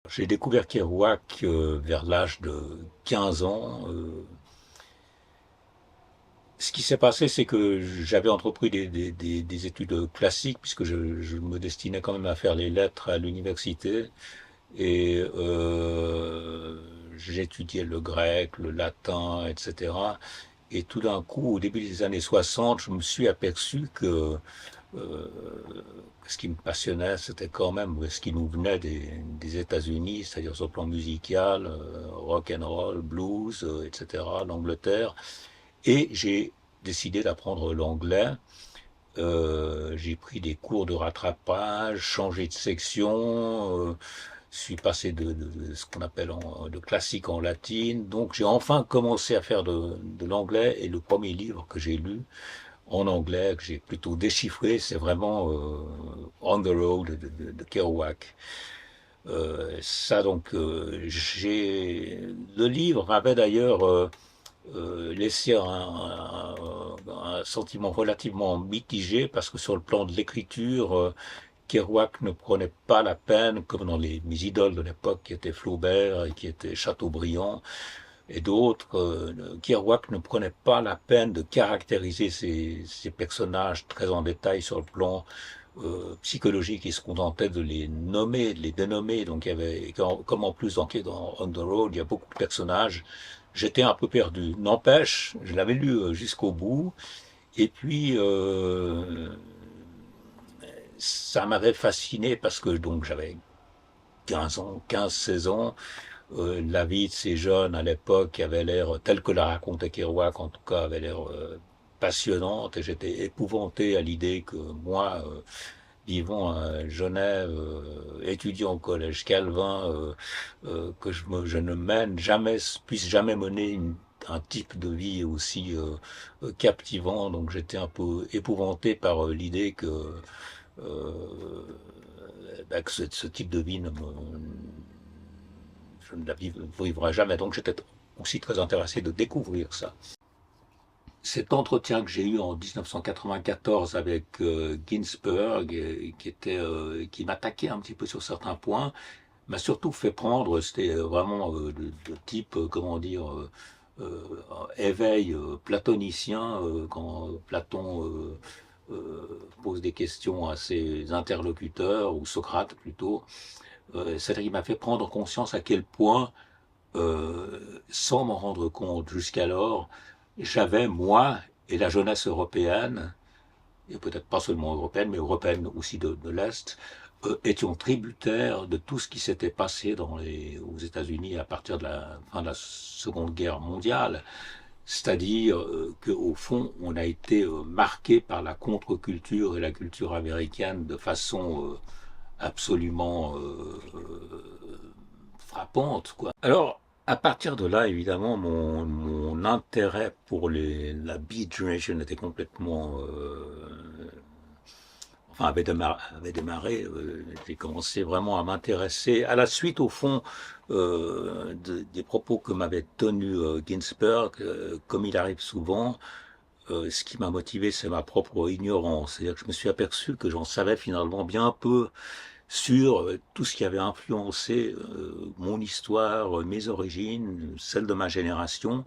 J'ai découvert Kerouac vers l'âge de 15 ans. Ce qui s'est passé, c'est que j'avais entrepris des études classiques, puisque je me destinais quand même à faire les lettres à l'université. Et j'étudiais le grec, le latin, etc. Et tout d'un coup, au début des années 60, je me suis aperçu que euh, ce qui me passionnait, c'était quand même ce qui nous venait des États-Unis, c'est-à-dire sur le plan musical, rock and roll, blues, etc., l'Angleterre. Et j'ai décidé d'apprendre l'anglais. J'ai pris des cours de rattrapage, changé de section, suis passé de ce qu'on appelle de classique en latine. Donc j'ai enfin commencé à faire de l'anglais, et le premier livre que j'ai lu en anglais, que j'ai plutôt déchiffré, c'est vraiment On the Road de Kerouac. Ça donc, j'ai le livre m'avait d'ailleurs laissé un sentiment relativement mitigé, parce que sur le plan de l'écriture, Kerouac ne prenait pas la peine, comme dans mes idoles de l'époque, qui étaient Flaubert et qui étaient Chateaubriand et d'autres, Kerouac ne prenait pas la peine de caractériser ces personnages très en détail sur le plan psychologique. Il se contentait de les nommer, de les dénommer. Donc il y avait, comme en plus dans On the Road, il y a beaucoup de personnages. J'étais un peu perdu. N'empêche, je l'avais lu jusqu'au bout. Et puis, ça m'avait fasciné, parce que donc j'avais 15 ans, 16 ans. La vie de ces jeunes à l'époque avait l'air, telle que la racontait Kerouac en tout cas, avait l'air passionnante, et j'étais épouvanté à l'idée que moi, vivant à Genève, étudiant au collège Calvin, que je ne puisse jamais mener un type de vie aussi captivant. Donc j'étais un peu épouvanté par l'idée euh, que ce type de vie je ne la vivrai jamais. Donc j'étais aussi très intéressé de découvrir ça. Cet entretien que j'ai eu en 1994 avec Ginsberg, qui m'attaquait un petit peu sur certains points, m'a surtout fait prendre, c'était vraiment de type, comment dire, éveil platonicien, quand Platon pose des questions à ses interlocuteurs, ou Socrate plutôt. C'est-à-dire qu'il m'a fait prendre conscience à quel point, sans m'en rendre compte jusqu'alors, j'avais, moi, et la jeunesse européenne, et peut-être pas seulement européenne, mais européenne aussi de l'Est, étions tributaires de tout ce qui s'était passé aux États-Unis à partir de la fin de la Seconde Guerre mondiale. C'est-à-dire qu'au fond, on a été marqué par la contre-culture et la culture américaine de façon absolument frappante, quoi. Alors, à partir de là, évidemment, mon intérêt pour la Beat Generation était complètement, enfin, avait démarré. J'ai commencé vraiment à m'intéresser à la suite, au fond, des propos que m'avait tenus Ginsberg. Comme il arrive souvent, ce qui m'a motivé, c'est ma propre ignorance. C'est-à-dire que je me suis aperçu que j'en savais finalement bien peu sur tout ce qui avait influencé mon histoire, mes origines, celle de ma génération,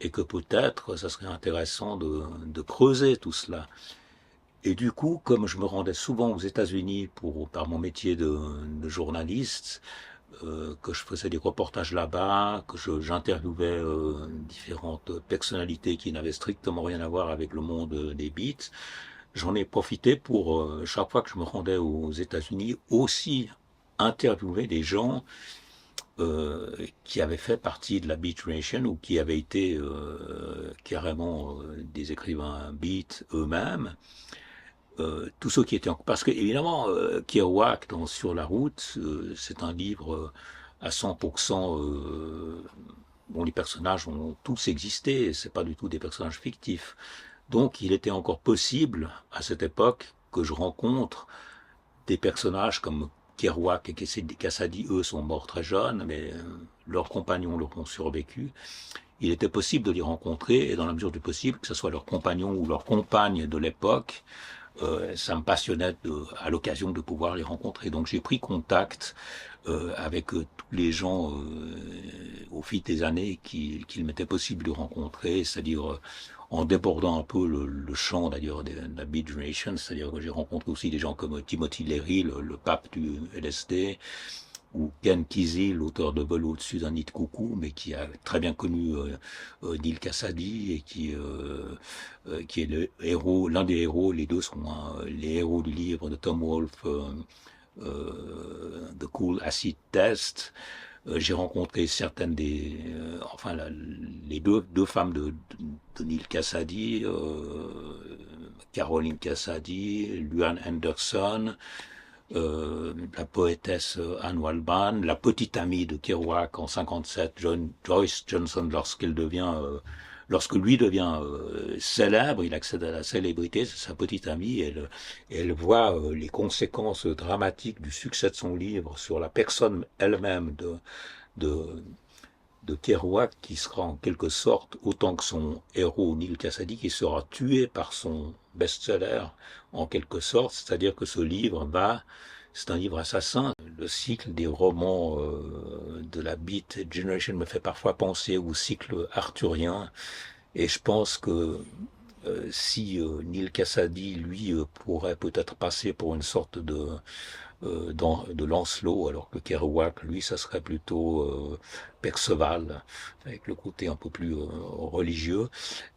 et que peut-être ça serait intéressant de creuser tout cela. Et du coup, comme je me rendais souvent aux États-Unis par mon métier de journaliste, que je faisais des reportages là-bas, que j'interviewais différentes personnalités qui n'avaient strictement rien à voir avec le monde des beats, j'en ai profité pour, chaque fois que je me rendais aux États-Unis, aussi interviewer des gens qui avaient fait partie de la Beat Nation, ou qui avaient été carrément des écrivains beat eux-mêmes. Tous ceux qui étaient parce que évidemment Kerouac dans Sur la route, c'est un livre à 100% dont les personnages ont tous existé, c'est pas du tout des personnages fictifs. Donc il était encore possible à cette époque que je rencontre des personnages comme Kerouac et Cassady. Eux sont morts très jeunes, mais leurs compagnons leur ont survécu. Il était possible de les rencontrer, et dans la mesure du possible, que ce soit leurs compagnons ou leurs compagnes de l'époque, ça me passionnait à l'occasion de pouvoir les rencontrer. Donc j'ai pris contact avec tous les gens au fil des années qu'il m'était possible de rencontrer, c'est-à-dire en débordant un peu le champ d'ailleurs de la Beat Generation, c'est-à-dire que j'ai rencontré aussi des gens comme Timothy Leary, le pape du LSD, ou Ken Kesey, l'auteur de Vol au-dessus d'un nid de coucou, mais qui a très bien connu Neil Cassady et qui est le héros, l'un des héros, les deux sont les héros du livre de Tom Wolfe, The Cool Acid Test. J'ai rencontré certaines enfin les deux femmes de Neil Cassady, Caroline Cassady, Luann Anderson, la poétesse Anne Walban, la petite amie de Kerouac en 57, Joyce Johnson, lorsque lui devient célèbre, il accède à la célébrité, c'est sa petite amie, et elle voit les conséquences dramatiques du succès de son livre sur la personne elle-même de, de Kerouac, qui sera en quelque sorte, autant que son héros Neil Cassady, qui sera tué par son best-seller, en quelque sorte, c'est-à-dire que ce livre c'est un livre assassin. Le cycle des romans de la Beat Generation me fait parfois penser au cycle arthurien, et je pense que si Neil Cassady, lui, pourrait peut-être passer pour une sorte de Lancelot, alors que Kerouac, lui, ça serait plutôt Perceval, avec le côté un peu plus religieux.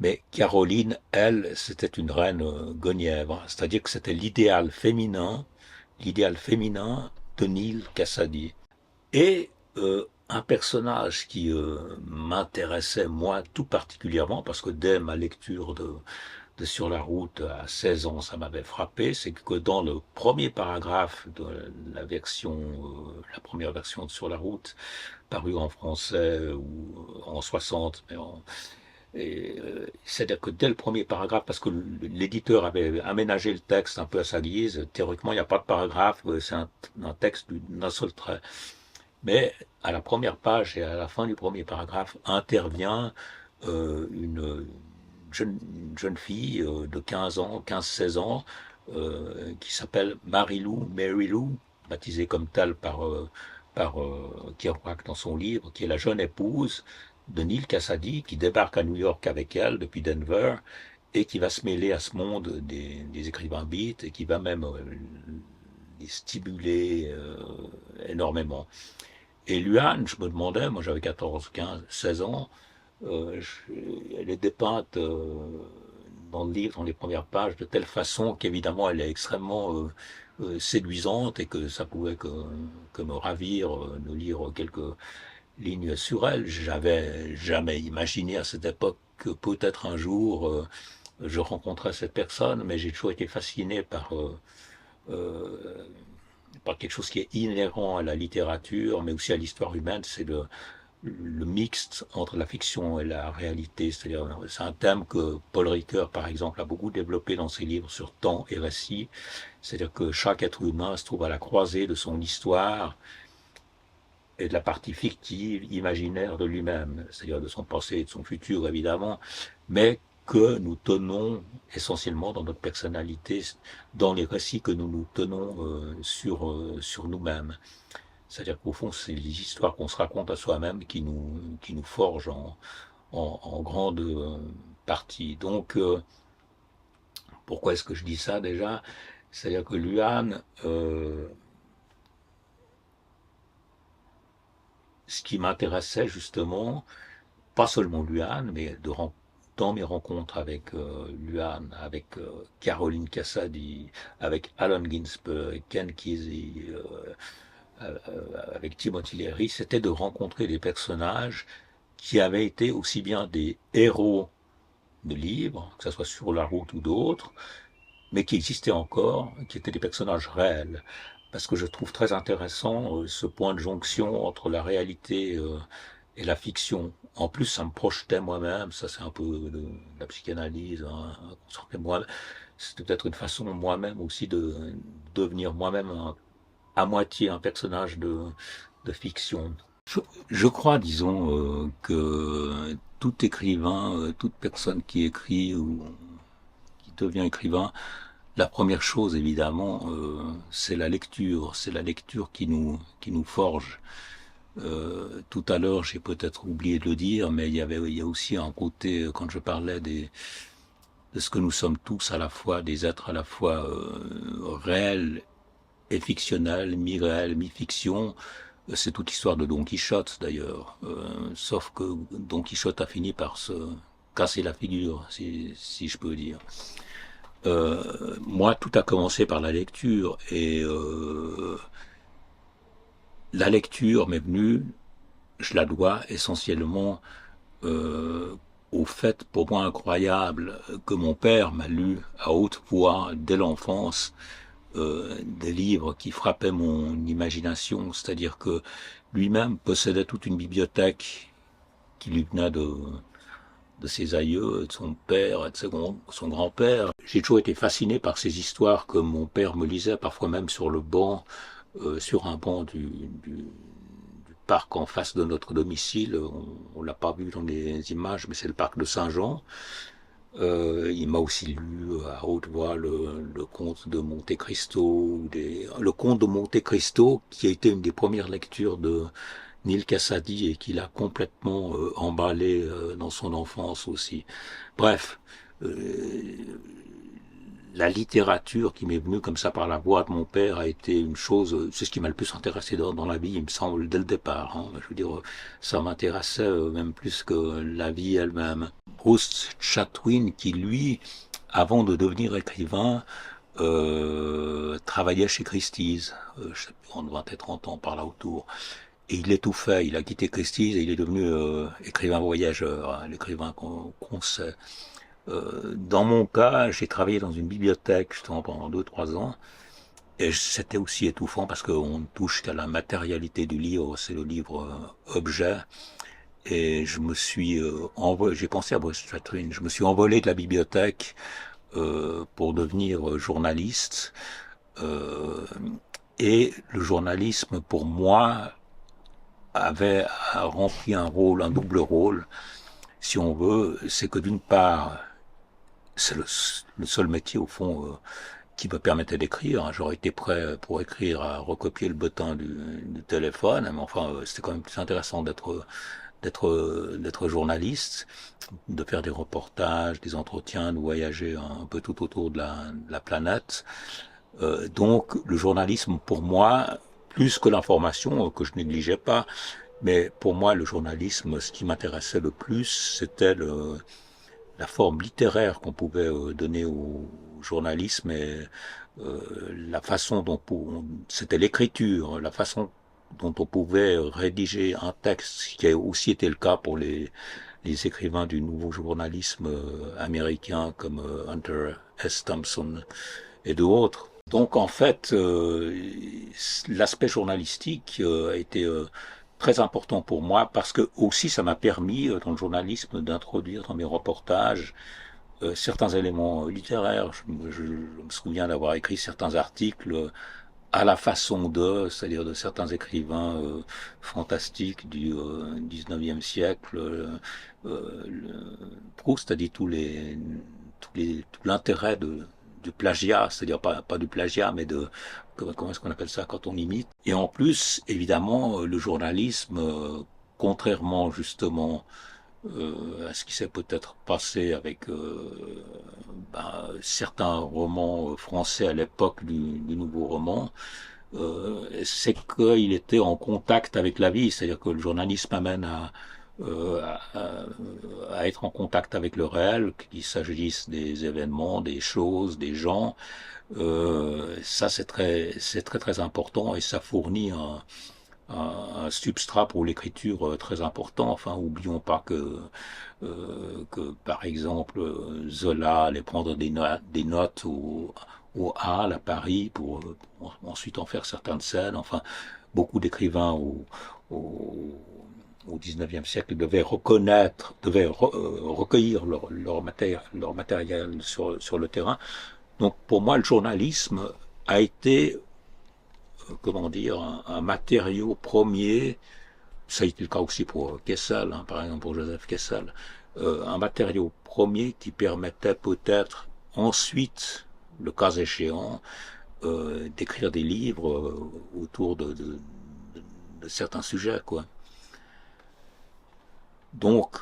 Mais Caroline, elle, c'était une reine guenièvre, c'est-à-dire que c'était l'idéal féminin de Neil Cassady. Et un personnage qui m'intéressait moi tout particulièrement, parce que dès ma lecture de Sur la route à 16 ans, ça m'avait frappé, c'est que dans le premier paragraphe de la première version de Sur la route, parue en français ou en 60, c'est-à-dire que dès le premier paragraphe, parce que l'éditeur avait aménagé le texte un peu à sa guise, théoriquement il n'y a pas de paragraphe, c'est un texte d'un seul trait. Mais à la première page et à la fin du premier paragraphe intervient une jeune fille de 15 ans, 15-16 ans, qui s'appelle Mary Lou, baptisée comme telle par Kerouac dans son livre, qui est la jeune épouse de Neil Cassady, qui débarque à New York avec elle depuis Denver, et qui va se mêler à ce monde des écrivains beat, et qui va même les stimuler énormément. Et Luan, je me demandais, moi j'avais 14, 15, 16 ans, elle est dépeinte dans le livre, dans les premières pages, de telle façon qu'évidemment elle est extrêmement séduisante et que ça pouvait que me ravir de lire quelques lignes sur elle. J'avais jamais imaginé à cette époque que peut-être un jour je rencontrerais cette personne, mais j'ai toujours été fasciné euh, par quelque chose qui est inhérent à la littérature, mais aussi à l'histoire humaine, c'est le mixte entre la fiction et la réalité. C'est-à-dire, c'est un thème que Paul Ricoeur, par exemple, a beaucoup développé dans ses livres sur temps et récit. C'est-à-dire que chaque être humain se trouve à la croisée de son histoire et de la partie fictive, imaginaire de lui-même, c'est-à-dire de son passé et de son futur, évidemment, mais que nous tenons essentiellement dans notre personnalité, dans les récits que nous nous tenons sur nous-mêmes. C'est-à-dire qu'au fond, c'est les histoires qu'on se raconte à soi-même qui nous forgent en grande partie. Donc, pourquoi est-ce que je dis ça déjà? C'est-à-dire que Luan, ce qui m'intéressait justement, pas seulement Luan, mais dans mes rencontres avec Luan, avec Caroline Cassady, avec Allen Ginsberg, Ken Kesey, avec Timothy Leary, c'était de rencontrer des personnages qui avaient été aussi bien des héros de livres, que ce soit Sur la route ou d'autres, mais qui existaient encore, qui étaient des personnages réels. Parce que je trouve très intéressant ce point de jonction entre la réalité et la fiction. En plus, ça me projetait moi-même, ça c'est un peu de la psychanalyse, hein, moi, c'était peut-être une façon moi-même aussi de devenir moi-même à moitié un personnage de fiction. Je crois, disons, que tout écrivain, toute personne qui écrit ou qui devient écrivain, La première chose, évidemment, c'est la lecture. C'est la lecture qui nous forge. Tout à l'heure, j'ai peut-être oublié de le dire, mais il y a aussi un côté, quand je parlais de ce que nous sommes tous à la fois, des êtres à la fois réels et fictionnels, mi-réels, mi-fiction. C'est toute l'histoire de Don Quichotte, d'ailleurs. Sauf que Don Quichotte a fini par se casser la figure, si je peux dire. Moi, tout a commencé par la lecture, et la lecture m'est venue, je la dois essentiellement euh, au fait, pour moi incroyable, que mon père m'a lu à haute voix dès l'enfance des livres qui frappaient mon imagination, c'est-à-dire que lui-même possédait toute une bibliothèque qui lui venait de ses aïeux, de son père et de son grand-père. J'ai toujours été fasciné par ces histoires que mon père me lisait, parfois même sur le banc, sur un banc du parc en face de notre domicile. On l'a pas vu dans les images, mais c'est le parc de Saint-Jean. Il m'a aussi lu à haute voix le conte de Monte Cristo, le conte de Monte Cristo, qui a été une des premières lectures de Neil Cassady et qui l'a complètement emballé dans son enfance aussi. Bref, euh, la littérature qui m'est venue comme ça par la voix de mon père a été une chose, c'est ce qui m'a le plus intéressé dans la vie, il me semble, dès le départ. Hein. Je veux dire, ça m'intéressait même plus que la vie elle-même. Bruce Chatwin, qui lui, avant de devenir écrivain, travaillait chez Christie's, je sais plus, en 20 et 30 ans par là autour. Et il étouffait, il a quitté Christie's et il est devenu écrivain voyageur, hein, l'écrivain qu'on sait. Dans mon cas, j'ai travaillé dans une bibliothèque justement pendant 2, 3 ans, et c'était aussi étouffant parce qu'on ne touche qu'à la matérialité du livre, c'est le livre objet. Et je me suis envolé, j'ai pensé à Bruce Chatwin, je me suis envolé de la bibliothèque pour devenir journaliste. Euh, et le journalisme, pour moi, avait rempli un rôle, un double rôle, si on veut. C'est que d'une part, c'est le seul métier au fond qui me permettait d'écrire. J'aurais été prêt pour écrire à recopier le bottin du téléphone, mais enfin c'était quand même plus intéressant d'être journaliste, de faire des reportages, des entretiens, de voyager un peu tout autour de la planète. Donc le journalisme pour moi, plus que l'information que je négligeais pas, mais pour moi le journalisme, ce qui m'intéressait le plus, c'était la forme littéraire qu'on pouvait donner au journalisme et la façon dont c'était l'écriture, la façon dont on pouvait rédiger un texte, qui a aussi été le cas pour les écrivains du nouveau journalisme américain comme Hunter S. Thompson et d'autres. Donc en fait, l'aspect journalistique a été très important pour moi parce que aussi ça m'a permis dans le journalisme d'introduire dans mes reportages certains éléments littéraires. Je me souviens d'avoir écrit certains articles à la façon de, c'est-à-dire de certains écrivains fantastiques du 19e siècle. Proust a dit tout l'intérêt du plagiat, c'est-à-dire pas du plagiat, mais comment est-ce qu'on appelle ça quand on imite. Et en plus, évidemment, le journalisme, contrairement justement à ce qui s'est peut-être passé avec certains romans français à l'époque du nouveau roman, c'est qu'il était en contact avec la vie, c'est-à-dire que le journalisme amène à être en contact avec le réel, qu'il s'agisse des événements, des choses, des gens. Ça c'est très très important et ça fournit un substrat pour l'écriture très important. Enfin, oublions pas que par exemple, Zola allait prendre des notes au Hall à Paris pour ensuite en faire certaines scènes. Enfin, beaucoup d'écrivains au, au 19e siècle devaient recueillir leur matériel sur le terrain. Donc pour moi, le journalisme a été comment dire, un matériau premier, ça a été le cas aussi pour Kessel, hein, par exemple pour Joseph Kessel, un matériau premier qui permettait peut-être ensuite le cas échéant, d'écrire des livres autour de certains sujets, quoi. Donc,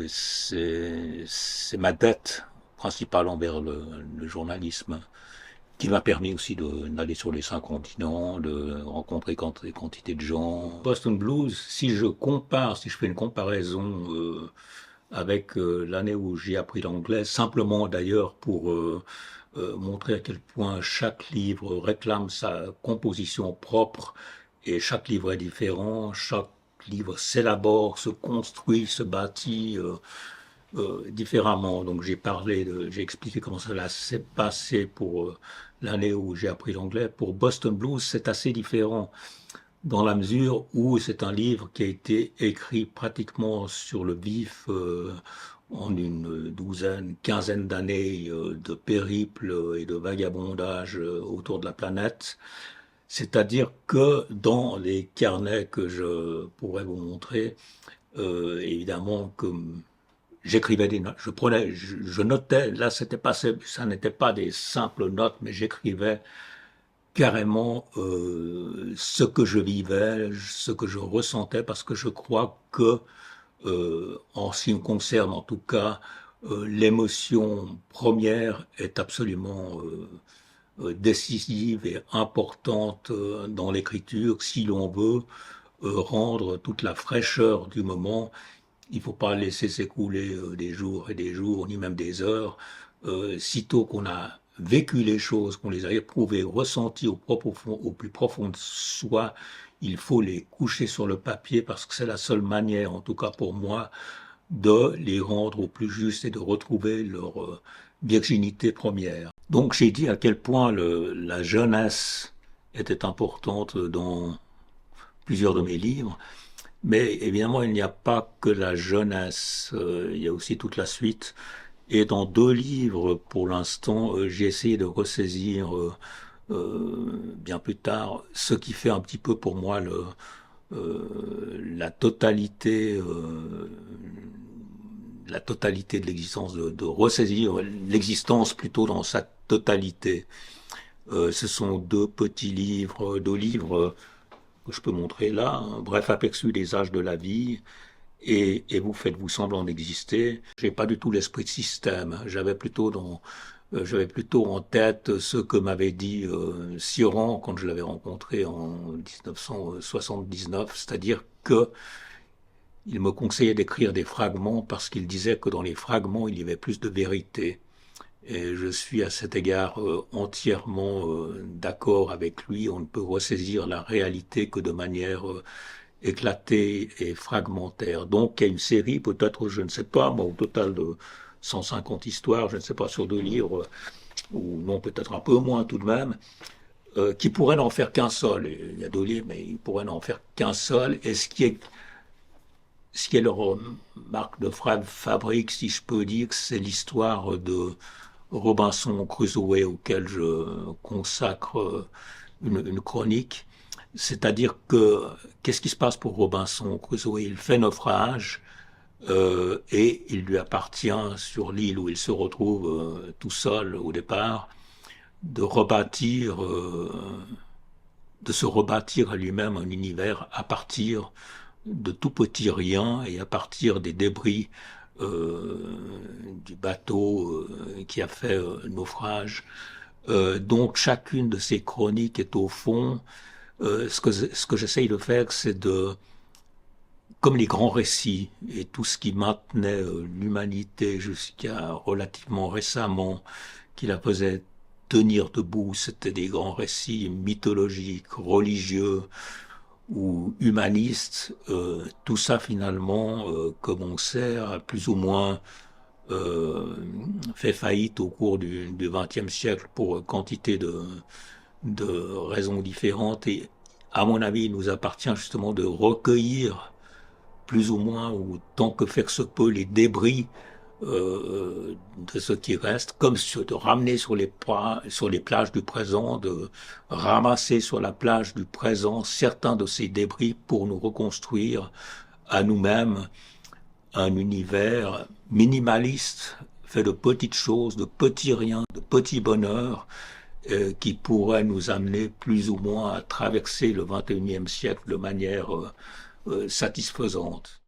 c'est ma dette principale envers le journalisme qui m'a permis aussi d'aller sur les 5 continents, de rencontrer des quantités de gens. Boston Blues, si je compare, si je fais une comparaison avec l'année où j'ai appris l'anglais, simplement d'ailleurs pour montrer à quel point chaque livre réclame sa composition propre et chaque livre est différent, chaque livre s'élabore, se construit, se bâtit différemment. Donc j'ai expliqué comment cela s'est passé pour l'année où j'ai appris l'anglais. Pour Boston Blues, c'est assez différent dans la mesure où c'est un livre qui a été écrit pratiquement sur le vif en une douzaine, quinzaine d'années de périple et de vagabondage autour de la planète. C'est-à-dire que dans les carnets que je pourrais vous montrer, évidemment que j'écrivais des notes, je notais, là ça n'était pas des simples notes, mais j'écrivais carrément ce que je vivais, ce que je ressentais, parce que je crois que, en ce qui me concerne en tout cas, l'émotion première est absolument décisive et importante dans l'écriture si l'on veut rendre toute la fraîcheur du moment. Il ne faut pas laisser s'écouler des jours et des jours, ni même des heures. Sitôt qu'on a vécu les choses, qu'on les a éprouvées, ressenties au plus profond de soi, il faut les coucher sur le papier parce que c'est la seule manière, en tout cas pour moi, de les rendre au plus juste et de retrouver leur virginité première. Donc j'ai dit à quel point la jeunesse était importante dans plusieurs de mes livres. Mais évidemment, il n'y a pas que la jeunesse, il y a aussi toute la suite. Et dans 2 livres, pour l'instant, j'ai essayé de ressaisir bien plus tard ce qui fait un petit peu pour moi la totalité de l'existence, de ressaisir l'existence plutôt dans sa totalité. Ce sont 2 livres que je peux montrer là, un bref aperçu des âges de la vie, et vous faites-vous semblant d'exister. J'ai pas du tout l'esprit de système. J'avais plutôt en tête ce que m'avait dit Sioran quand je l'avais rencontré en 1979, c'est-à-dire que il me conseillait d'écrire des fragments parce qu'il disait que dans les fragments il y avait plus de vérité. Et je suis à cet égard entièrement d'accord avec lui. On ne peut ressaisir la réalité que de manière éclatée et fragmentaire. Donc il y a une série, peut-être, je ne sais pas, moi, au total de 150 histoires, je ne sais pas, sur 2 livres, ou non, peut-être un peu moins tout de même, qui pourraient n'en faire qu'un seul. Il y a 2 livres, mais ils pourraient n'en faire qu'un seul. Et ce qui est leur marque de fabrique, si je peux dire, c'est l'histoire de Robinson Crusoe auquel je consacre une chronique. C'est-à-dire que, qu'est-ce qui se passe pour Robinson Crusoe? Il fait naufrage et il lui appartient, sur l'île où il se retrouve tout seul au départ, de se rebâtir à lui-même un univers à partir de tout petit rien et à partir des débris du bateau qui a fait naufrage. Donc chacune de ces chroniques est au fond, ce que j'essaye de faire, c'est comme les grands récits et tout ce qui maintenait l'humanité jusqu'à relativement récemment, qui la faisait tenir debout, c'était des grands récits mythologiques, religieux ou humanistes. Tout ça finalement, comme on sait, a plus ou moins fait faillite au cours du XXe siècle pour quantité de raisons différentes. Et à mon avis, il nous appartient justement de recueillir plus ou moins, ou tant que faire se peut, les débris de ce qui reste, comme de ramener sur les plages du présent, de ramasser sur la plage du présent certains de ces débris pour nous reconstruire à nous-mêmes un univers minimaliste, fait de petites choses, de petits riens, de petits bonheurs qui pourraient nous amener plus ou moins à traverser le XXIe siècle de manière satisfaisante.